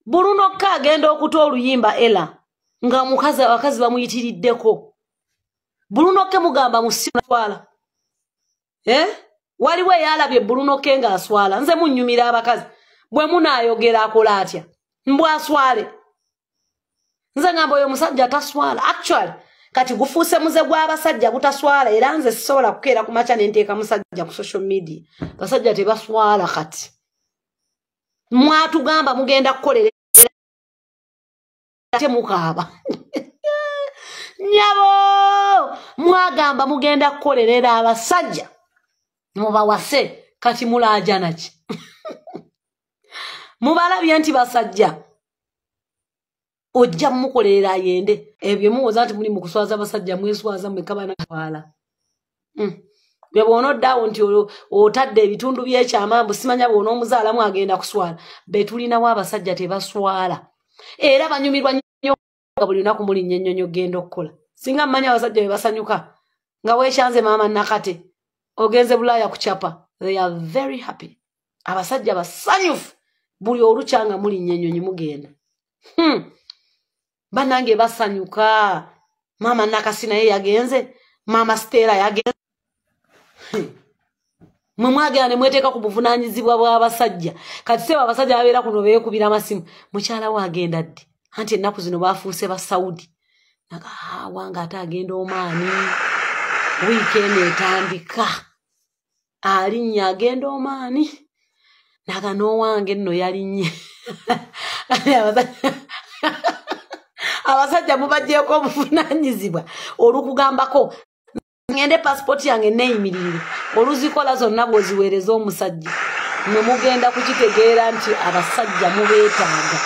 Bruno K agenda okuta oluyimba Ella nga mukazi abakazi bamuyitiriddeko. Bruno K mugamba musitwala. Waliwo yalabye Bruno K nga aswala. Nze munnyumira abakazi. Bwe munaayogera akola atya. Mbwa aswale. Nze ngamba oyo musajja taswala. Actually, kati gufuuse muze gw'abasajja butaswala era nze sisobola kukeera ku makya ne nteeka musajja ku social media. Basajja tebaswala kati. Mwatugamba mugenda kukolera temukaaba. Nyabo! Mwagamba mugenda kukolerera abasajja. Mubawase kati mulaaja naki. Mubalabye nti basajja. Ojja mukolerera ayende. Ebyo muwoza nti muli mu kuswaza abasajja mweswaza mwekaba nakwala. Bw'ono ddawo nti otadde ebitundu by'ekyamambu simanya bw'ono omuzaala mwagenda kuswala. Betulinawo abasajja tebaswala. Era banyumirwa nnyo buli lunaku muli nnyonyo genda okukola. Singa mmanya abasajja be basanyuka. Nga weekyanze maama Nakate. Ogenze Bulaaya kucapa. They are very happy. Abasajja basanyufu. Buli olukyanga muli nnyonyo mugenda. Banange basanyuka. Maama Nakasi naye yagenze. Maama Stella yagenze. Mwagane mweteeka ku buvunaanyizibwa bw'abasajja. Kati sebo abasajja abeera kuno beekubira amasimu. Mukyala we agenda ddi? Anti ennaku zino baafuuse ba Saudi. Naga wanga ate agenda Omaani. Wiikendi etandika. Alinnya agenda Omaani. Naga n'owange nno yalinnye. Abasajja mubaggyeko obuvunaanyizibwa olukugambako. Ngende passport yange neyimirire. Oluzikola zonna bw'oziweereza omusajja. Ne mugenda kukitegeera nti abasajja mubeetaaga.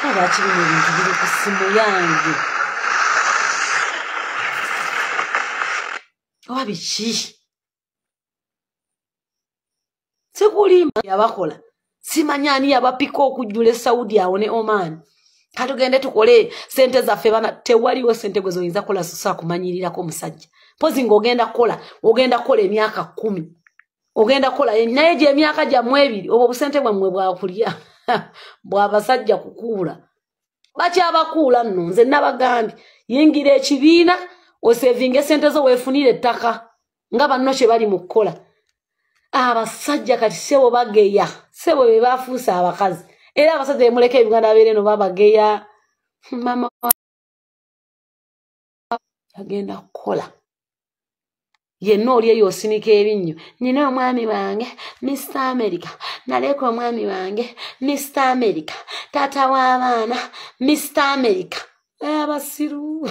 Lwaki bino ebintu biri ku ssimu yange? Oba biki? Sikulimba yabakola. Simanya ani yabapika okujjula Saudi awo ne Oman. Katugende tukole sente zaffe bana tewaliwo sente gwe zoyinza kola sosa kumanyirirako omusajja. Pozi ng'ogenda kola emyaka 10. Ogenda kola naye gye emyaka gyammwe 2 obwo busente bwammwe bwakulya. Bw'abasajja kukuula. Bakyabakuula nno nze nabagambye yingira ekibiina osevinge sente zo weefunire ettaka nga banno kye bali mu kukola. Abasajja kati sebo bageya. Sebo be bafuusa abakazi. Era abasajja bemuleka ebiganda abeere no babageya. Mama agenda kukola. Yenna oli eyo osinika ebinnyo. Nina omwami wange Mr. America. Naleka omwami wange Mr. America. Taata w'abaana Mr. America. Abasiru.